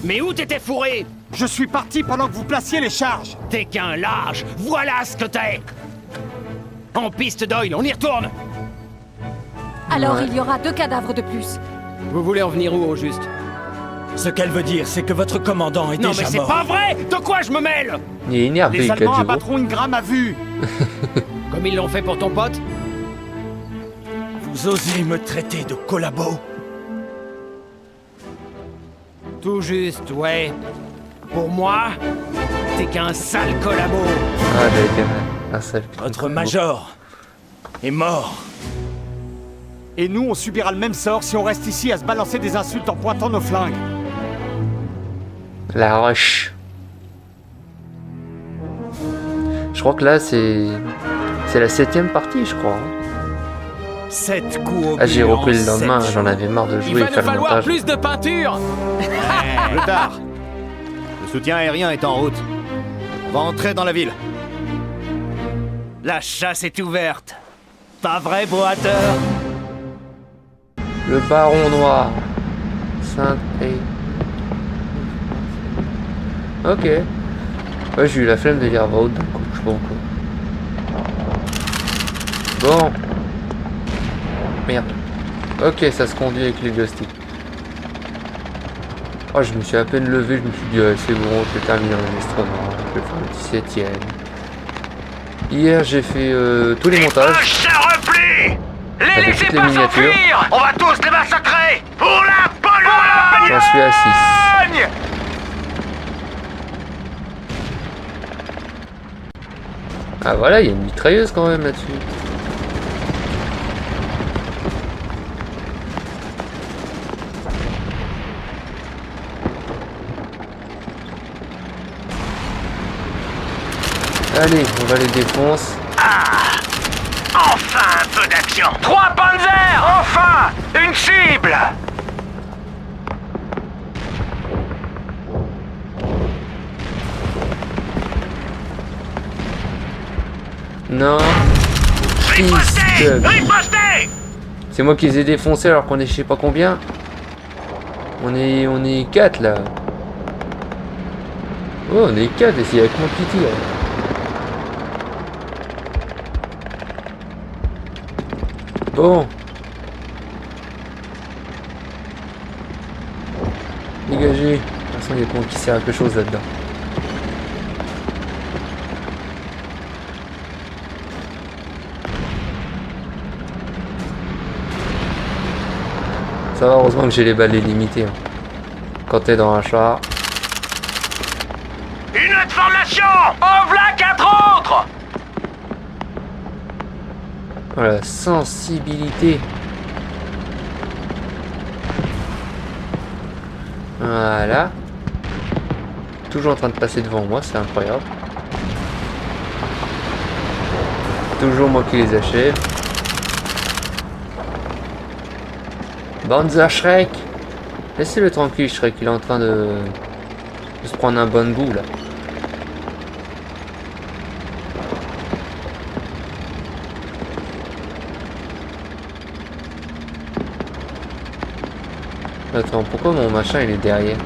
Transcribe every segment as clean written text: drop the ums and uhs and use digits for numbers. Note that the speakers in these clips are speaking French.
Mais où t'étais fourré? Je suis parti pendant que vous placiez les charges. T'es qu'un lâche, voilà ce que t'es! En piste, Doyle, on y retourne! Alors Ouais. il y aura 2 cadavres de plus. Vous voulez en venir où, au juste? Ce qu'elle veut dire, c'est que votre commandant est Non mais déjà c'est mort. pas vrai! De quoi je me mêle? Il est énervé, Les Allemands Kajiro. abattront une gramme à vue. Comme ils l'ont fait pour ton pote? Vous osez me traiter de collabo? Tout juste, ouais. Pour moi, t'es qu'un sale collabo. Ah, j'avais été un seul. Votre major est mort. Et nous, on subira le même sort si on reste ici à se balancer des insultes en pointant nos flingues. La roche. Je crois que là, c'est la 7ème partie, je crois. 7 coups au Ah, j'ai but en repris le lendemain, 7 j'en avais marre de Il jouer et va nous faire le falloir montage. plus de peinture! Plus tard. Le soutien aérien est en route. On va entrer dans la ville. La chasse est ouverte. Pas vrai, boateur? Le baron noir. Sainte et... Ok. Ouais, j'ai eu la flemme de lire Vaud, donc je sais pas pourquoi. Bon. Merde. Ok, ça se conduit avec les joysticks. Oh, je me suis à peine levé, je me suis dit, c'est bon, je vais terminer l'enregistrement, je vais faire le 17ème. Hier, j'ai fait tous les montages. se replie! Avec laissez toutes les miniatures. On va tous les massacrer! Pour la Pologne! J'en suis à 6. Ah voilà, il y a une mitrailleuse quand même là-dessus. Allez, on va les défoncer. Enfin un peu d'action! 3 Panzers! Enfin! Une cible! Non. Fils de- Ripostez! C'est moi qui les ai défoncés alors qu'on est je sais pas combien. On est 4 là. Oh, on est 4 et c'est avec mon petit là. Bon. Dégagez. De toute façon, il y a con qui sert à quelque chose là-dedans. Ça va, heureusement que j'ai les balais limitées. Hein. Quand t'es dans un char. Une autre formation! En v'là 4 autres! Voilà, sensibilité. Voilà. Toujours en train de passer devant moi, c'est incroyable. Toujours moi qui les achève. Banza Shrek. Laissez-le tranquille, Shrek, il est en train de se prendre un bon bout là. Attends, pourquoi mon machin il est derrière?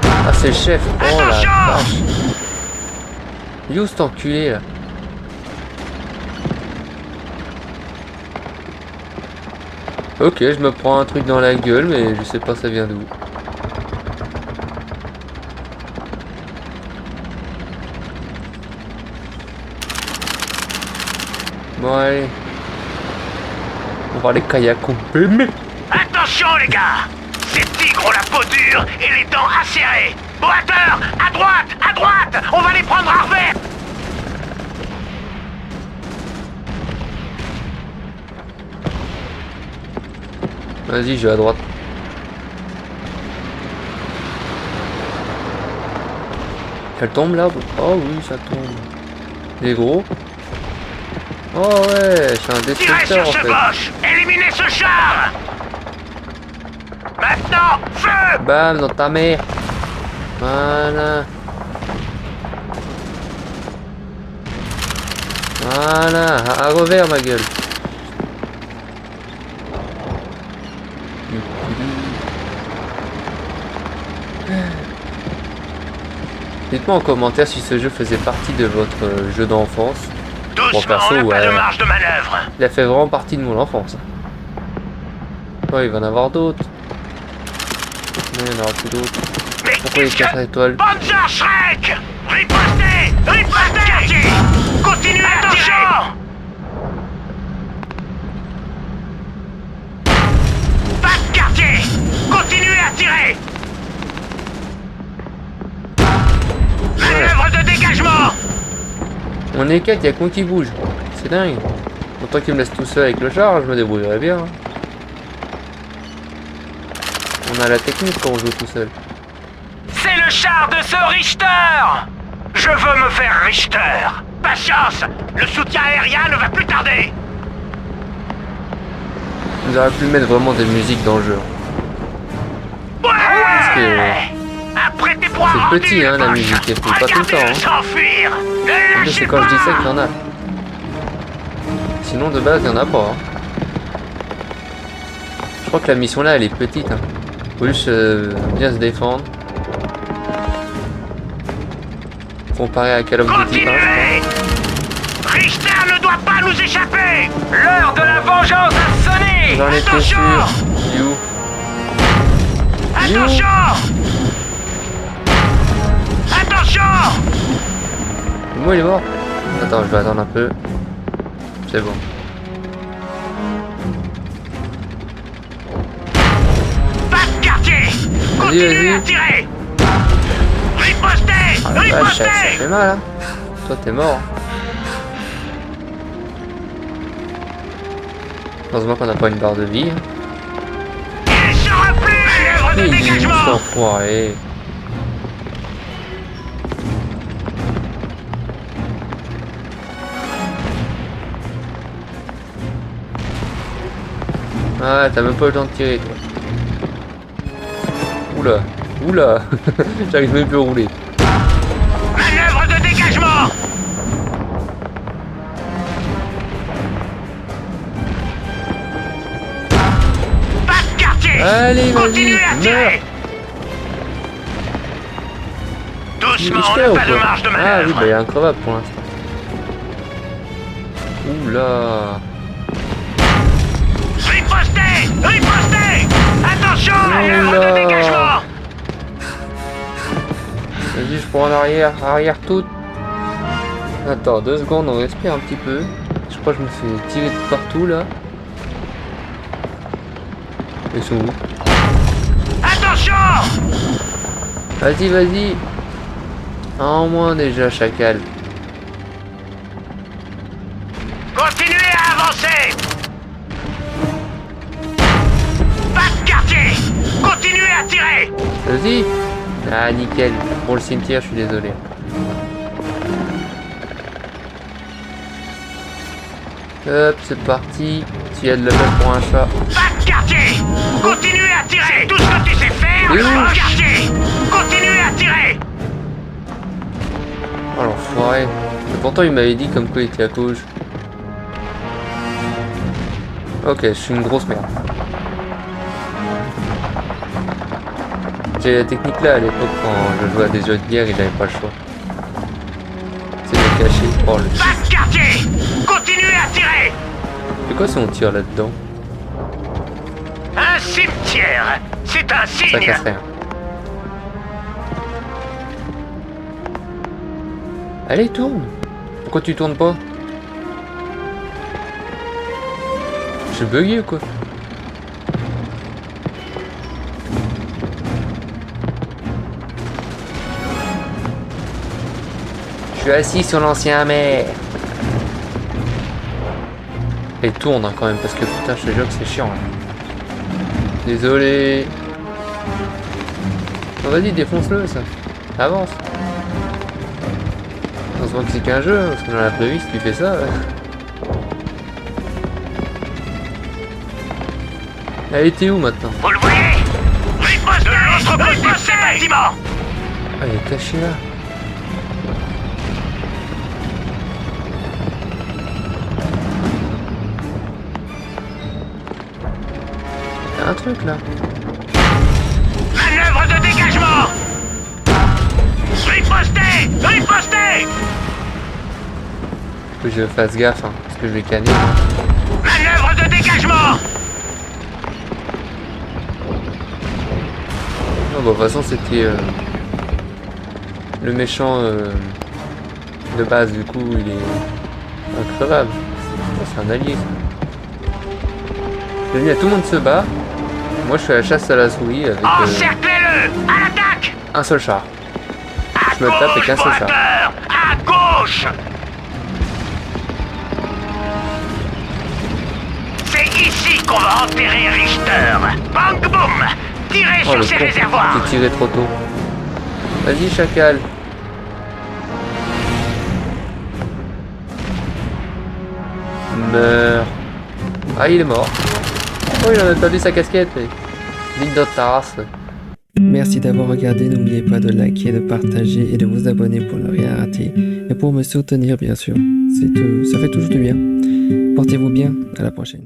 Ah, c'est le chef. Oh la vache. Il est où cet enculé là? Ok, je me prends un truc dans la gueule, mais je sais pas ça vient d'où. Bon allez. On va les kayaks au mais... Attention les gars! Ces tigres ont la peau dure et les dents acérées! Boateur! À droite! À droite! On va les prendre à revers! Vas-y, je vais à droite. Elle tombe là? Oh oui, ça tombe. Il est gros. Oh ouais, je suis un Tirez destructeur sur en ce fait. boche! Éliminez ce char! Maintenant, feu! Bam, dans ta mère. Voilà. Voilà, à revers ma gueule. Dites-moi en commentaire si ce jeu faisait partie de votre jeu d'enfance. Doucement, perso, on n'a pas ouais. de marge de manœuvre. Il a fait vraiment partie de mon enfance. Ouais, il va en avoir d'autres. Non, il n'y en aura plus d'autres. Mais Pourquoi les qu'est-ce 4 que... étoiles? Panzer Shrek! Ripostez! Ripostez! Continuez à tirer! Pas de quartier! Continuez à tirer! Manœuvre de dégagement! On est 4, il y a con qui bouge. C'est dingue. Autant qu'il me laisse tout seul avec le char, je me débrouillerai bien. On a la technique quand on joue tout seul. C'est le char de ce Richter! Je veux me faire Richter! Patience! Le soutien aérien ne va plus tarder! Vous auriez pu mettre vraiment des musiques dans le jeu. Ouais! Après tes points c'est petit, rendus, hein, la Bosch, musique, elle fait pas tout le temps, regardez-le hein. s'enfuir! Ne Mais lâchez c'est quand je dis ça pas! qu'il y en a. Sinon de base il n'y en a pas. Hein. Je crois que la mission là elle est petite. Hein. Faut juste bien se défendre. Comparé à Call of Duty par exemple. Continuez! Richter ne doit pas nous échapper! L'heure de la vengeance a sonné! J'en étais Attention! sûr. Il est où? Il est où? Attention! Attention! Moi il est mort. Attends, je vais attendre un peu. C'est bon. Pas de quartier! Continuez à tirer! Ripostez! Ah la vache, ça Ripostez! fait mal hein. Toi t'es mort. Heureusement qu'on n'a pas une barre de vie. Hein. Il sera plus! Manœuvre de Il est où dégagement! cet enfoiré? Ah, t'as même pas le temps de tirer, toi. Oula, oula, j'arrive même plus à rouler. Manœuvre de dégagement! Pas de quartier! Allez, vas-y, Continuez à meurs. tirer! Il Doucement, est on fier n'a ou pas de quoi? marge de Ah oui, manœuvre. bah il y a un crevable pour l'instant. Oula. Ripostez! Ripostez! Attention! Manœuvre Oula. de dégagement! Vas-y, je prends en arrière, arrière toute. Attends, 2 secondes, on respire un petit peu. Je crois que je me fais tirer de partout là. Ils sont où? Attention! Vas-y, vas-y. En moins déjà, chacal. Continuez à avancer! Pas de quartier! Continuez à tirer! Vas-y. Ah, nickel. Pour le cimetière, je suis désolé. Hop, c'est parti. S'il y a de la place pour un chat. Pas de quartier! Continuez à tirer! C'est tout ce que tu sais faire! Oui. Pas de quartier! Continuez à tirer! Oh l'enfoiré. Et pourtant, il m'avait dit comme quoi il était à gauche. Ok, je suis une grosse merde. J'ai la technique là à l'époque quand je jouais à des jeux de guerre, il avait pas le choix. C'est de cacher. Oh le Pas de quartier! Continuez à tirer! c'est quoi si on tire là-dedans? Un cimetière! C'est un Ça signe! casse rien. Allez, tourne! Pourquoi tu tournes pas? Je suis bugué ou quoi? Je suis assis sur l'ancien maire. Et tourne hein, quand même parce que putain je te jure que c'est chiant. Hein. Désolé. Oh, vas-y défonce-le ça. Avance. On se voit que c'est qu'un jeu, parce que dans la vraie vie si tu fais ça. Elle était où maintenant? Vous le voyez? Riposte de l'autre côté de ces bâtiments! Ah, elle est cachée là. Il y a un truc là. Manœuvre de dégagement! que je fasse gaffe, hein, parce que je vais canner. Manœuvre de dégagement! Non, bon, de toute façon, c'était le méchant de base, du coup, il est increvable. C'est un allié, ça. Je dis, tout le monde se bat. Moi, je fais la chasse à la souris avec Encerclez-le! À l'attaque! un seul char. À Je me tape avec un seul char. Boater! À gauche! C'est ici qu'on va enterrer Richter! Bang boum! Tirez Oh, sur le ces con, réservoirs! j'ai tiré trop tôt. Vas-y, chacal. Meurs. Ah, il est mort. Oh, il en a perdu sa casquette. Ligne de tasse. Merci d'avoir regardé, n'oubliez pas de liker, de partager et de vous abonner pour ne rien rater. Et pour me soutenir bien sûr, ça fait toujours du bien. Portez-vous bien, à la prochaine.